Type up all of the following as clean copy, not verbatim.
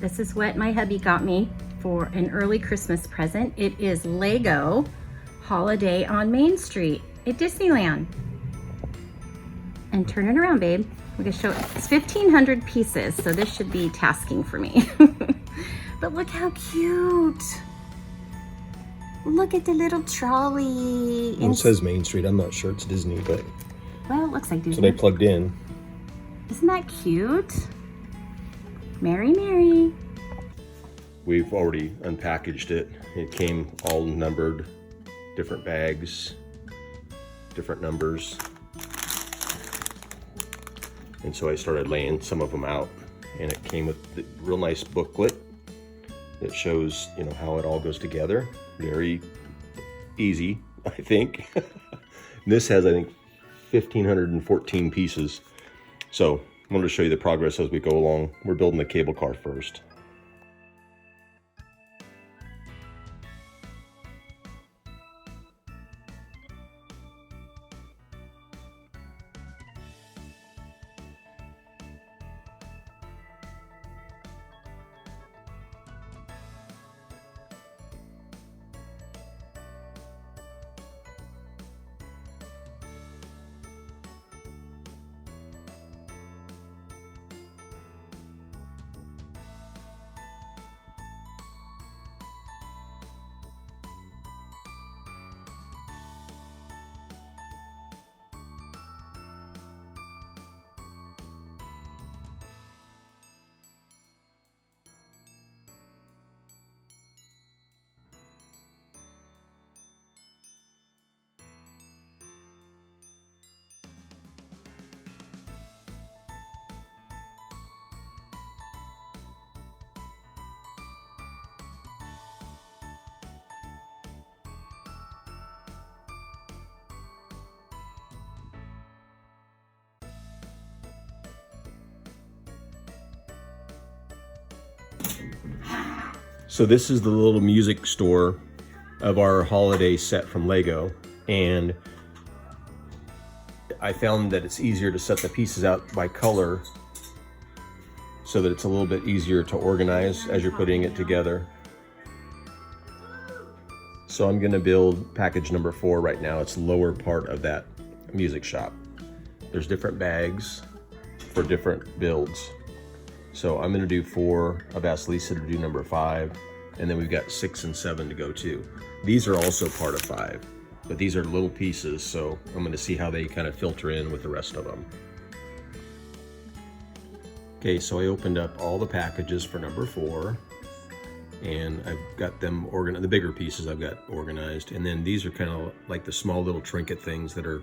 This is what my hubby got me for an early Christmas present. It is Lego Holiday on Main Street at Disneyland. And turn it around, babe. We're gonna show it. It's 1,500 pieces, so this should be tasking for me. But look how cute. Look at the little trolley. Well, it says Main Street. I'm not sure it's Disney, but well, it looks like Disney. So they plugged in. Isn't that cute? Mary, Mary. We've already unpackaged it. It came all numbered, different bags, different numbers. And so I started laying some of them out, and it came with the real nice booklet that shows, you know, how it all goes together. Very easy, I think. This has, I think, 1,514 pieces. So I wanted to show you the progress as we go along. We're building the cable car first. So this is the little music store of our holiday set from Lego, and I found that it's easier to set the pieces out by color so that it's a little bit easier to organize as you're putting it together. So I'm gonna build package number 4 right now. It's the lower part of that music shop. There's different bags for different builds. So I'm gonna do 4. I've asked Lisa to do number 5, and then we've got 6 and 7 to go too. These are also part of 5, but these are little pieces, so I'm gonna see how they kind of filter in with the rest of them. Okay, so I opened up all the packages for number 4, and I've got them organized. The bigger pieces I've got organized, and then these are kind of like the small little trinket things that are,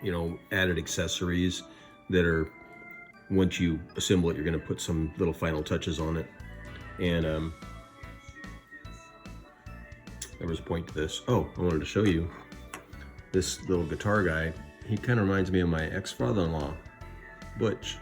you know, added accessories that are, once you assemble it, you're going to put some little final touches on it. And there was a point to this. Oh, I wanted to show you this little guitar guy. He kind of reminds me of my ex-father-in-law, Butch.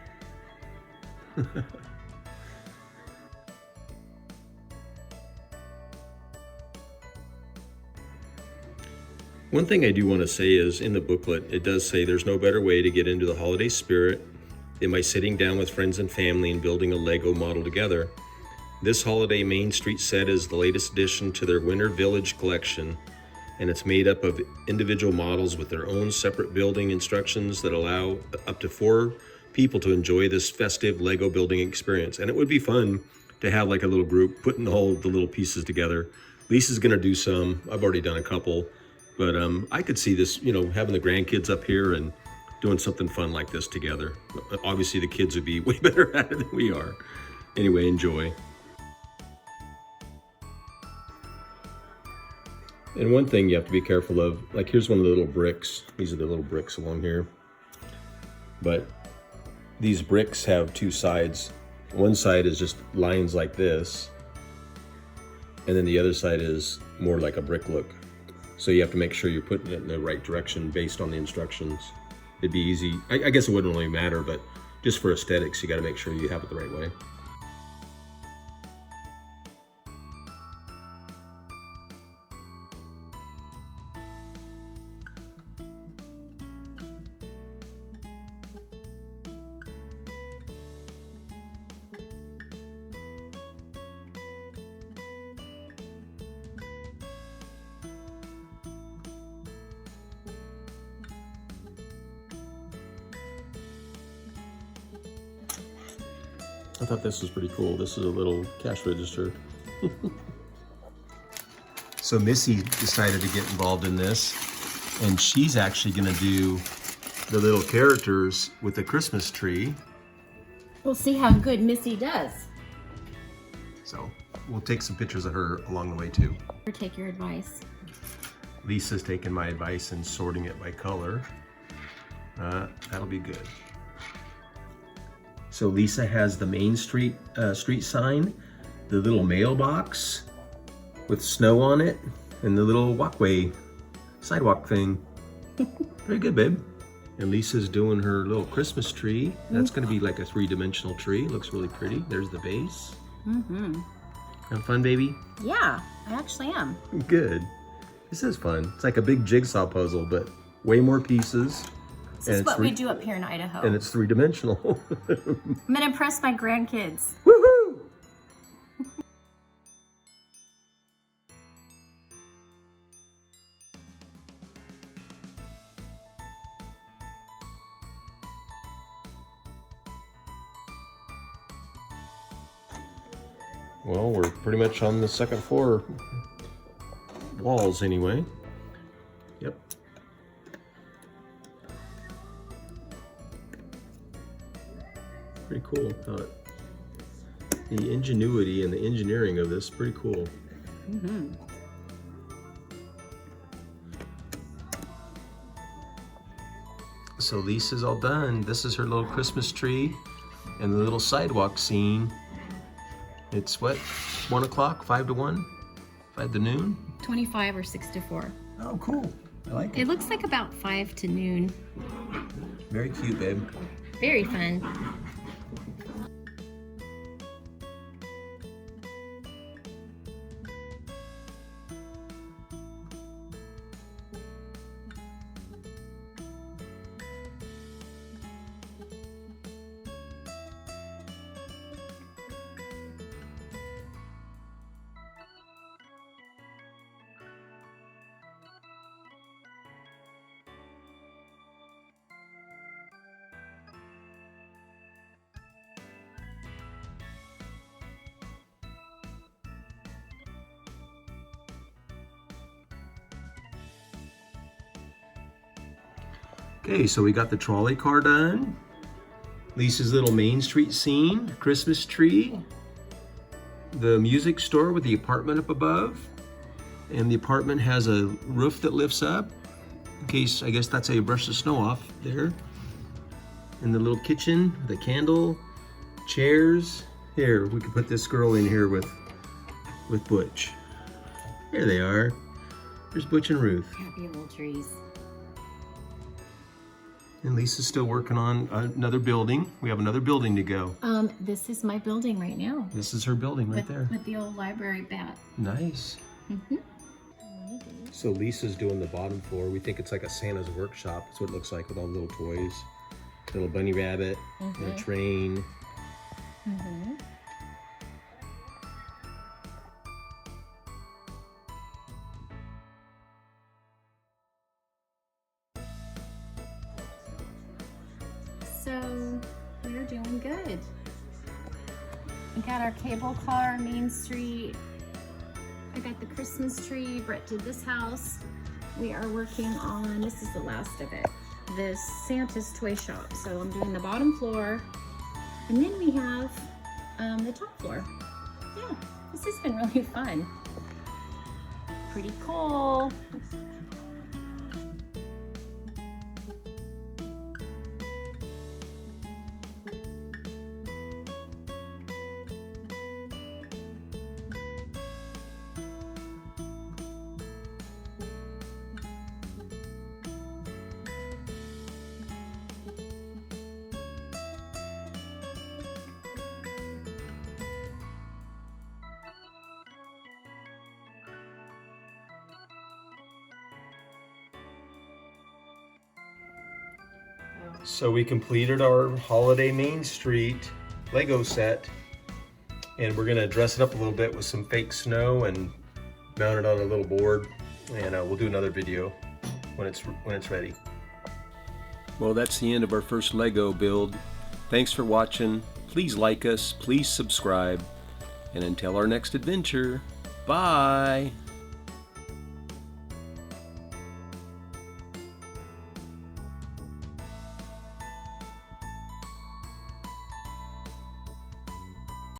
One thing I do want to say is, in the booklet, it does say there's no better way to get into the holiday spirit than by sitting down with friends and family and building a Lego model together. This holiday Main Street set is the latest addition to their Winter Village collection, and it's made up of individual models with their own separate building instructions that allow up to 4 people to enjoy this festive Lego building experience. And it would be fun to have like a little group putting all the little pieces together. Lisa's gonna do some. I've already done a couple, but I could see this, you know, having the grandkids up here and doing something fun like this together. Obviously the kids would be way better at it than we are. Anyway, enjoy. And one thing you have to be careful of, like here's one of the little bricks. These are the little bricks along here. But these bricks have 2 sides. One side is just lines like this, and then the other side is more like a brick look. So you have to make sure you're putting it in the right direction based on the instructions. It'd be easy. I guess it wouldn't really matter, but just for aesthetics, you got to make sure you have it the right way. I thought this was pretty cool. This is a little cash register. So Missy decided to get involved in this, and she's actually gonna do the little characters with the Christmas tree. We'll see how good Missy does. So we'll take some pictures of her along the way too. Or take your advice. Lisa's taking my advice and sorting it by color. That'll be good. So Lisa has the Main Street street sign, the little mailbox with snow on it, and the little walkway, sidewalk thing. Very good, babe. And Lisa's doing her little Christmas tree. That's gonna be like a 3-dimensional tree. Looks really pretty. There's the base. Mm-hmm. Have fun, baby? Yeah, I actually am. Good. This is fun. It's like a big jigsaw puzzle, but way more pieces. This is what we do up here in Idaho. And it's 3-dimensional. I'm gonna impress my grandkids. Woohoo! Well, we're pretty much on the second floor walls anyway. Yep. Pretty cool. The ingenuity and the engineering of this, pretty cool. Mm-hmm. So Lisa's all done. This is her little Christmas tree and the little sidewalk scene. It's what, 1 o'clock, 5 to 1? 5 to noon? 25 or 6 to 4. Oh, cool. I like it. It looks like about 5 to noon. Very cute, babe. Very fun. Okay, so we got the trolley car done. Lisa's little Main Street scene, Christmas tree, the music store with the apartment up above, and the apartment has a roof that lifts up in case, I guess that's how you brush the snow off there. And the little kitchen, the candle, chairs. Here, we could put this girl in here with Butch. There they are. There's Butch and Ruth. Happy little trees. And Lisa's still working on another building. We have another building to go. This is my building right now. This is her building right there. With the old library bat. Nice. Mm-hmm. So Lisa's doing the bottom floor. We think it's like a Santa's workshop. That's what it looks like with all the little toys. Little bunny rabbit, and a train. Mm-hmm. So we're doing good. We got our cable car, Main Street. I got the Christmas tree. Brett did this house. We are working on, this is the last of it, this Santa's toy shop. So I'm doing the bottom floor, and then we have the top floor. Yeah, this has been really fun. Pretty cool. So we completed our holiday Main Street Lego set, and we're gonna dress it up a little bit with some fake snow and mount it on a little board, and we'll do another video when it's ready. Well, that's the end of our first Lego build. Thanks for watching. Please like us, please subscribe, and until our next adventure, bye!